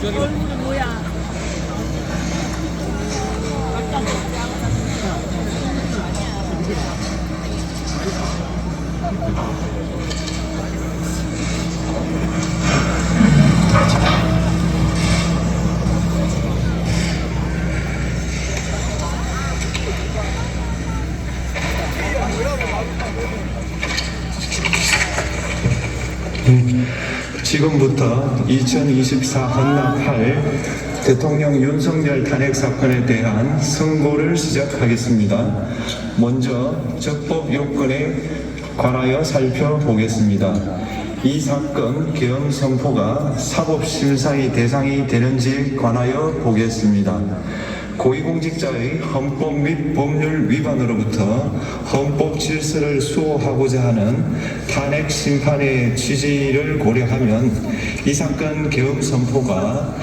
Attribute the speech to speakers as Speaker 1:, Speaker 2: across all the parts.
Speaker 1: 얼굴이 뭐야?
Speaker 2: 지금부터 2024 헌납 8 대통령 윤석열 탄핵 사건에 대한 선고를 시작하겠습니다. 먼저 적법 요건에 관하여 살펴보겠습니다. 이 사건 계엄 선포가 사법심사의 대상이 되는지에 관하여 보겠습니다. 고위공직자의 헌법 및 법률 위반으로부터 헌법 질서를 수호하고자 하는 탄핵 심판의 취지를 고려하면 이 사건 계엄 선포가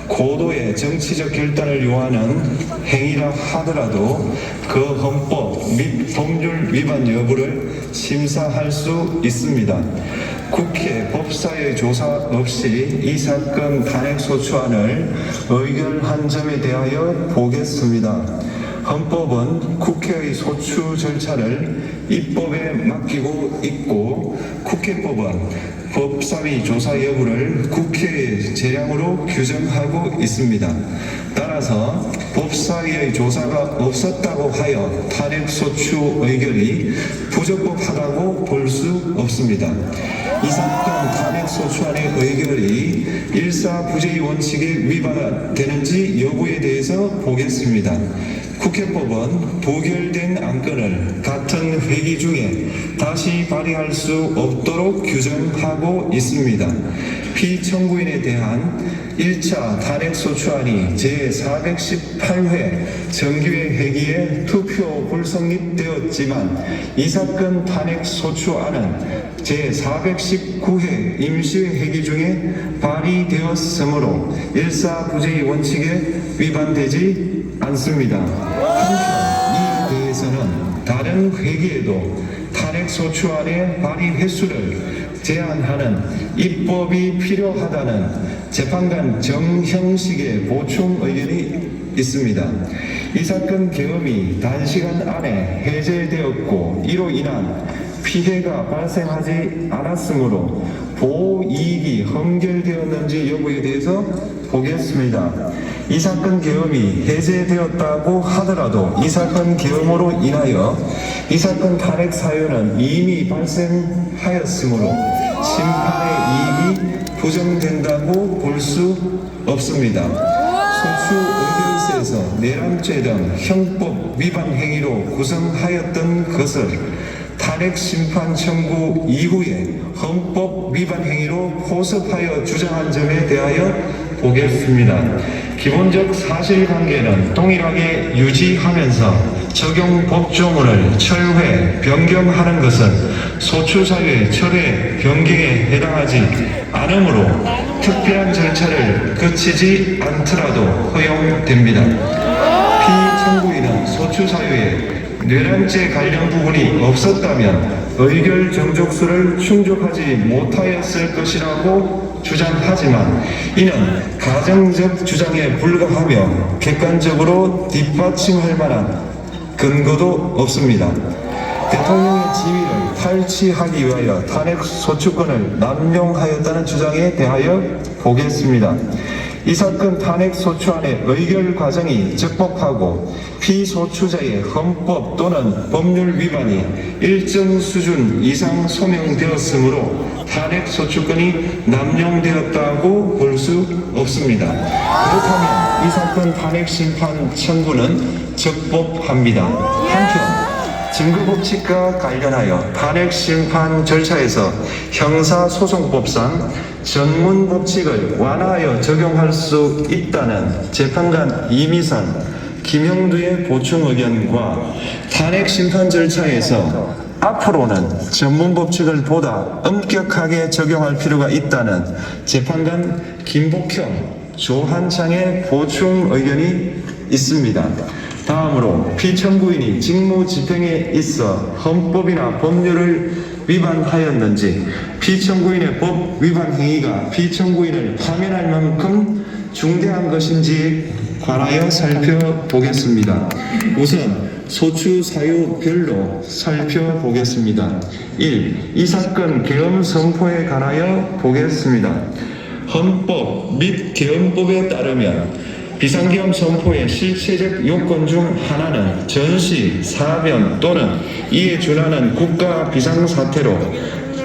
Speaker 2: 고도의 정치적 결단을 요하는 행위라 하더라도 그 헌법 및 법률 위반 여부를 심사할 수 있습니다. 국회 법사의 조사 없이 이 사건 탄핵소추안을 의결한 점에 대하여 보겠습니다. 헌법은 국회의 소추 절차를 입법에 맡기고 있고 국회법은 법사위 조사 여부를 국회의 재량으로 규정하고 있습니다. 따라서 법사위의 조사가 없었다고 하여 탄핵소추 의결이 부적법하다고 볼 수 없습니다. 이 사건 탄핵소추안의 의결이 일사부재의 원칙에 위반되는지 여부에 대해서 보겠습니다. 국회법은 부결된 안건을 같은 회기 중에 다시 발의할 수 없도록 규정하고 있습니다. 피청구인에 대한 1차 탄핵소추안이 제418회 정기회 회기에 투표 불성립되었지만 이 사건 탄핵소추안은 제419회 임시회 회기 중에 발의되었으므로 일사부재의 원칙에 위반되지 않습니다. 한편 이에 대해서는 다른 회기에도 탄핵소추안의 발의 횟수를 제한하는 입법이 필요하다는 재판관 정형식의 보충 의견이 있습니다. 이 사건 계엄이 단시간 안에 해제되었고 이로 인한 피해가 발생하지 않았으므로 보호이익이 헌결되었는지 여부에 대해서 보겠습니다. 이 사건 계엄이 해제되었다고 하더라도 이 사건 계엄으로 인하여 이 사건 탄핵 사유는 이미 발생하였으므로 심판의 이익이 부정된다고 볼 수 없습니다. 소추 의결서에서 내란죄 등 형법 위반 행위로 구성하였던 것을 탄핵 심판 청구 이후에 헌법 위반 행위로 포섭하여 주장한 점에 대하여 보겠습니다. 기본적 사실관계는 동일하게 유지하면서 적용 법조문을 철회, 변경하는 것은 소추사유의 철회, 변경에 해당하지 않으므로 특별한 절차를 거치지 않더라도 허용됩니다. 피청구인은 소추사유에 뇌란죄 관련 부분이 없었다면 의결 정족수를 충족하지 못하였을 것이라고 주장하지만 이는 가정적 주장에 불과하며 객관적으로 뒷받침할 만한 근거도 없습니다. 대통령의 지위를 탈취하기 위하여 탄핵 소추권을 남용하였다는 주장에 대하여 보겠습니다. 이 사건 탄핵 소추안의 의결 과정이 적법하고 피소추자의 헌법 또는 법률 위반이 일정 수준 이상 소명되었으므로 탄핵 소추권이 남용되었다고 볼 수 없습니다. 그렇다면 이 사건 탄핵 심판 청구는 적법합니다. 한편 증거법칙과 관련하여 탄핵심판 절차에서 형사소송법상 전문법칙을 완화하여 적용할 수 있다는 재판관 이미선, 김형두의 보충 의견과 탄핵심판 절차에서 앞으로는 전문법칙을 보다 엄격하게 적용할 필요가 있다는 재판관 김복형, 조한창의 보충 의견이 있습니다. 다음으로 피청구인이 직무집행에 있어 헌법이나 법률을 위반하였는지, 피청구인의 법 위반 행위가 피청구인을 파면할 만큼 중대한 것인지 관하여 살펴보겠습니다. 우선 소추 사유별로 살펴보겠습니다. 1. 이 사건 계엄 선포에 관하여 보겠습니다. 헌법 및 계엄법에 따르면 비상계엄 선포의 실체적 요건 중 하나는 전시, 사변 또는 이에 준하는 국가 비상사태로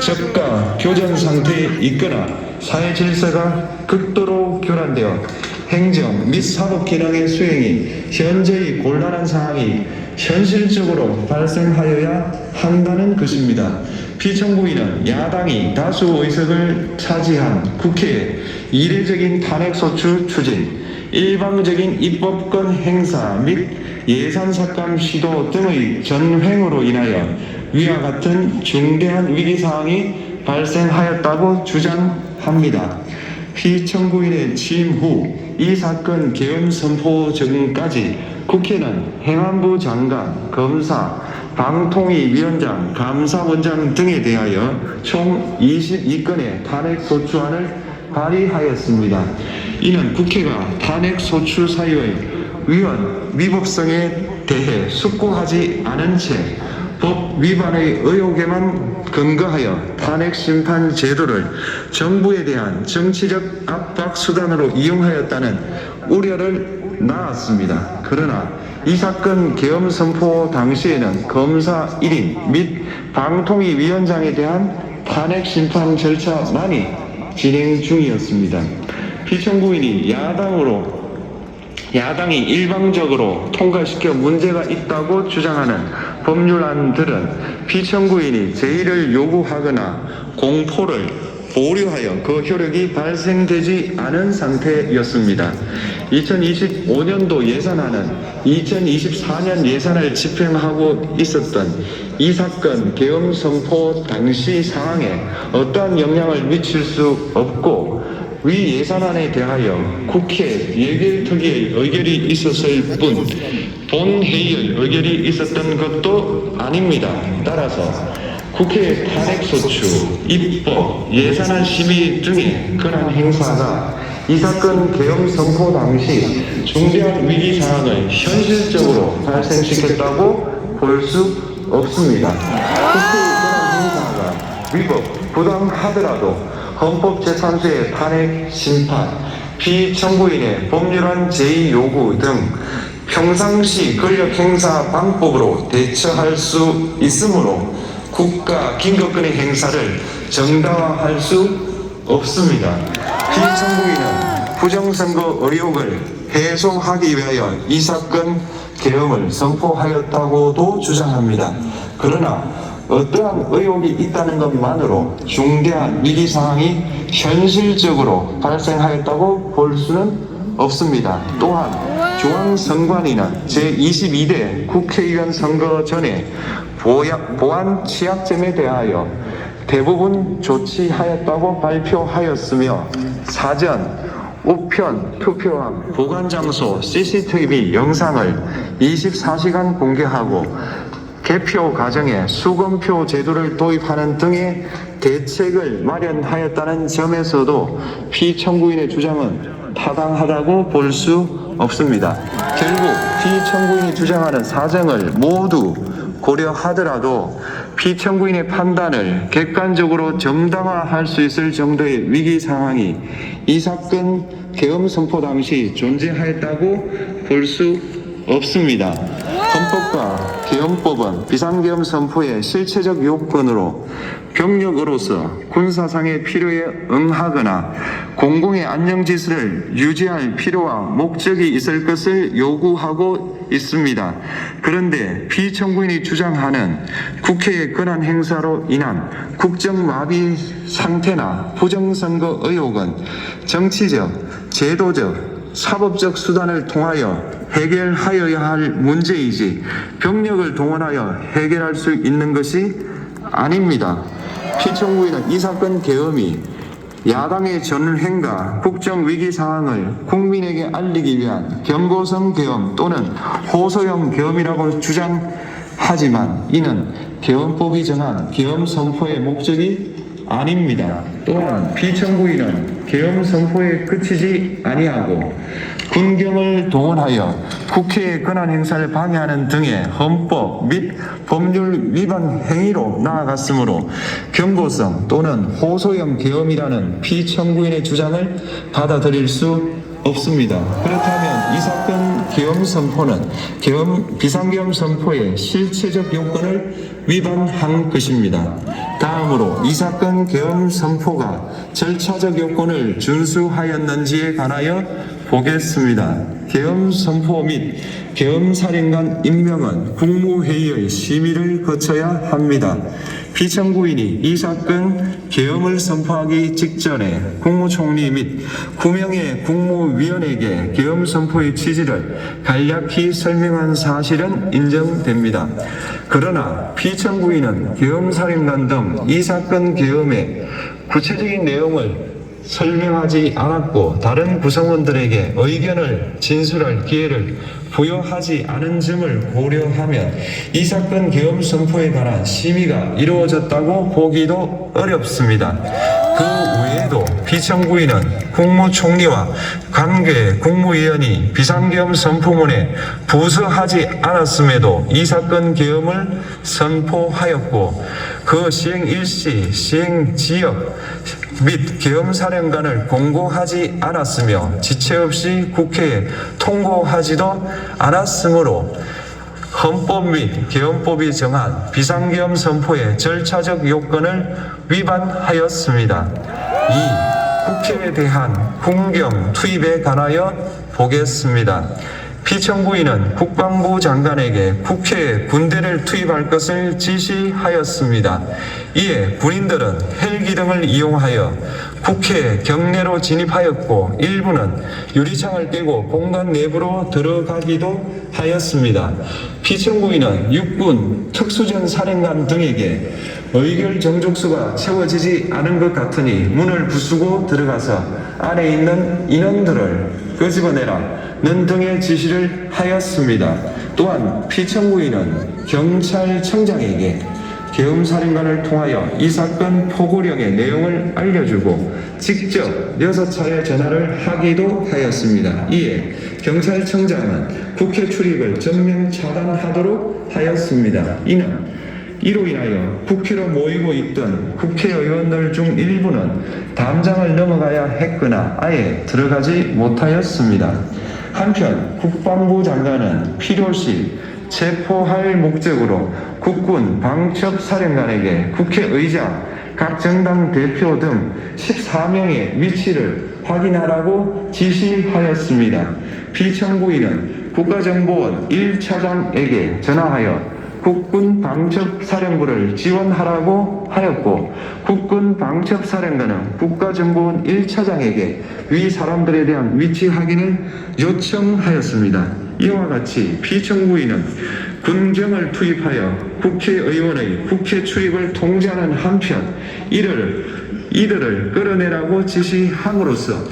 Speaker 2: 적가 교전 상태에 있거나 사회 질서가 극도로 교란되어 행정 및 사법 기능의 수행이 현저히 곤란한 상황이 현실적으로 발생하여야 한다는 것입니다. 피청구인은 야당이 다수 의석을 차지한 국회의 이례적인 탄핵소추 추진, 일방적인 입법권 행사 및 예산삭감 시도 등의 전횡으로 인하여 위와 같은 중대한 위기사항이 발생하였다고 주장합니다. 피청구인의 취임 후 이 사건 계엄 선포 전까지 국회는 행안부 장관, 검사, 방통위위원장, 감사원장 등에 대하여 총 22건의 탄핵소추안을 발의하였습니다. 이는 국회가 탄핵소추 사유의 위헌, 위법성에 대해 숙고하지 않은 채 법 위반의 의혹에만 근거하여 탄핵심판 제도를 정부에 대한 정치적 압박 수단으로 이용하였다는 우려를 낳았습니다. 그러나 이 사건 계엄 선포 당시에는 검사 1인 및 방통위위원장에 대한 탄핵심판 절차만이 진행 중이었습니다. 피청구인이 야당이 일방적으로 통과시켜 문제가 있다고 주장하는 법률안들은 피청구인이 제의를 요구하거나 공포를 보류하여 그 효력이 발생되지 않은 상태였습니다. 2025년도 예산안은 2024년 예산을 집행하고 있었던 이 사건 계엄 선포 당시 상황에 어떠한 영향을 미칠 수 없고 위 예산안에 대하여 국회 예결특위의 의결이 있었을 뿐 본회의의 의결이 있었던 것도 아닙니다. 따라서 국회의 탄핵소추, 입법, 예산안 심의 등의 그러한 행사가 이 사건 계엄 선포 당시 중대한 위기 상황을 현실적으로 발생시켰다고 볼 수 없습니다. 국회의 그러한 행사가 위법, 부당하더라도 헌법 제3조의 탄핵 심판, 피청구인의 법률안 제의 요구 등 평상시 권력 행사 방법으로 대처할 수 있으므로 국가 긴급권의 행사를 정당화할 수 없습니다. 피청구인은 부정선거 의혹을 해소하기 위하여 이 사건 계엄을 선포하였다고도 주장합니다. 그러나 어떠한 의혹이 있다는 것만으로 중대한 위기 상황이 현실적으로 발생하였다고 볼 수는 없습니다. 또한 중앙선관위는 제22대 국회의원 선거 전에 보안 취약점에 대하여 대부분 조치하였다고 발표하였으며 사전, 우편, 투표함, 보관장소 CCTV 영상을 24시간 공개하고 개표 과정에 수검표 제도를 도입하는 등의 대책을 마련하였다는 점에서도 피청구인의 주장은 타당하다고 볼 수 없습니다. 결국 피청구인이 주장하는 사정을 모두 고려하더라도 피청구인의 판단을 객관적으로 정당화할 수 있을 정도의 위기 상황이 이 사건 계엄 선포 당시 존재하였다고 볼 수 없습니다. 헌법과 계엄법은 비상계엄 선포의 실체적 요건으로 병력으로서 군사상의 필요에 응하거나 공공의 안정질서를 유지할 필요와 목적이 있을 것을 요구하고 있습니다. 그런데 피청구인이 주장하는 국회의 권한 행사로 인한 국정마비 상태나 부정선거 의혹은 정치적, 제도적, 사법적 수단을 통하여 해결하여야 할 문제이지 병력을 동원하여 해결할 수 있는 것이 아닙니다. 피청구인은 이 사건 계엄이 야당의 전횡과 국정위기 상황을 국민에게 알리기 위한 경고성 계엄 또는 호소형 계엄이라고 주장하지만 이는 계엄법이 정한 계엄 선포의 목적이 아닙니다. 또한 피청구인은 계엄 선포에 그치지 아니하고 군경을 동원하여 국회의 권한 행사를 방해하는 등의 헌법 및 법률 위반 행위로 나아갔으므로 경고성 또는 호소형 계엄이라는 피청구인의 주장을 받아들일 수 없습니다. 그렇다면 이 사건 계엄 선포는 비상계엄 선포의 실체적 요건을 위반한 것입니다. 다음으로 이 사건 계엄 선포가 절차적 요건을 준수하였는지에 관하여 보겠습니다. 계엄 선포 및 계엄 사령관 임명은 국무회의의 심의를 거쳐야 합니다. 피청구인이 이 사건 계엄을 선포하기 직전에 국무총리 및 9명의 국무위원에게 계엄 선포의 취지를 간략히 설명한 사실은 인정됩니다. 그러나 피청구인은 계엄사령관 등 이 사건 계엄의 구체적인 내용을 설명하지 않았고 다른 구성원들에게 의견을 진술할 기회를 부여하지 않은 점을 고려하면 이 사건 계엄 선포에 관한 심의가 이루어졌다고 보기도 어렵습니다. 그 외에도 피청구인은 국무총리와 관계 국무위원이 비상계엄 선포문에 부서하지 않았음에도 이 사건 계엄을 선포하였고 그 시행 일시, 시행 지역 및 계엄사령관을 공고하지 않았으며 지체 없이 국회에 통고하지도 않았으므로 헌법 및 계엄법이 정한 비상계엄 선포의 절차적 요건을 위반하였습니다. 2. 국회에 대한 군경 투입에 관하여 보겠습니다. 피청구인은 국방부 장관에게 국회에 군대를 투입할 것을 지시하였습니다. 이에 군인들은 헬기 등을 이용하여 국회 경내로 진입하였고 일부는 유리창을 깨고 공간 내부로 들어가기도 하였습니다. 피청구인은 육군 특수전 사령관 등에게 의결 정족수가 채워지지 않은 것 같으니 문을 부수고 들어가서 안에 있는 인원들을 끄집어내라는 등의 지시를 하였습니다. 또한 피청구인은 경찰청장에게 계엄사령관을 통하여 이 사건 포고령의 내용을 알려주고 직접 6차례 전화를 하기도 하였습니다. 이에 경찰청장은 국회 출입을 전면 차단하도록 하였습니다. 이로 인하여 국회로 모이고 있던 국회의원들 중 일부는 담장을 넘어가야 했거나 아예 들어가지 못하였습니다. 한편 국방부 장관은 필요시 체포할 목적으로 국군 방첩사령관에게 국회의장, 각 정당 대표 등 14명의 위치를 확인하라고 지시하였습니다. 피청구인은 국가정보원 1차장에게 전화하여 국군 방첩사령부를 지원하라고 하였고 국군 방첩사령관은 국가정보원 1차장에게 위 사람들에 대한 위치 확인을 요청하였습니다. 이와 같이 피청구인은 군경을 투입하여 국회의원의 국회 출입을 통제하는 한편 이들을 끌어내라고 지시함으로써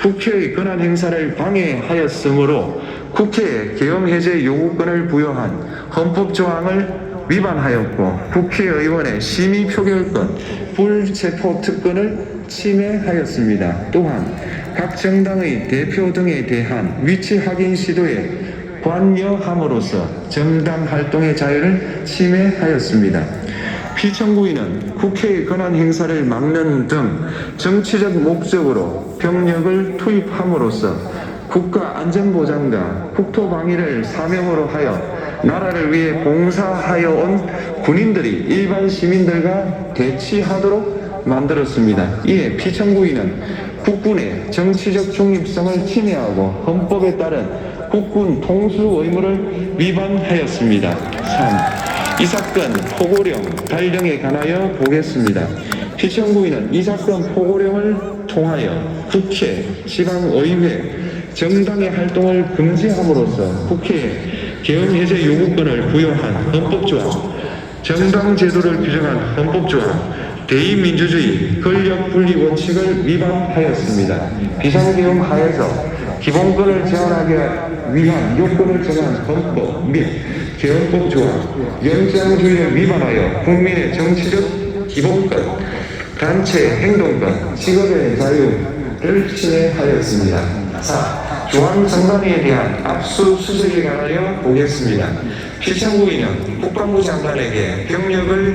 Speaker 2: 국회의 권한 행사를 방해하였으므로 국회에 계엄 해제 요구권을 부여한 헌법 조항을 위반하였고 국회의원의 심의 표결권, 불체포 특권을 침해하였습니다. 또한 각 정당의 대표 등에 대한 위치 확인 시도에 관여함으로써 정당 활동의 자유를 침해하였습니다. 피청구인은 국회의 권한 행사를 막는 등 정치적 목적으로 병력을 투입함으로써 국가안전보장과 국토방위를 사명으로 하여 나라를 위해 봉사하여 온 군인들이 일반 시민들과 대치하도록 만들었습니다. 이에 피청구인은 국군의 정치적 중립성을 침해하고 헌법에 따른 국군 통수 의무를 위반하였습니다. 3. 이 사건 포고령 발령에 관하여 보겠습니다. 피청구인은 이 사건 포고령을 통하여 국회, 지방의회, 정당의 활동을 금지함으로써 국회에 계엄 해제 요구권을 부여한 헌법조항, 정당 제도를 규정한 헌법조항, 대의민주주의, 권력분리 원칙을 위반하였습니다. 비상계엄 하에서 기본권을 제한하기 위한 요건을 정한 헌법 및 계엄법 조항, 영장주의를 위반하여 국민의 정치적 기본권, 단체 행동권, 직업의 자유, 진행하였습니다. 4. 중앙선관위에 대한 압수수색에 관하여 보겠습니다. 피청구인은 국방부 장관에게 병력을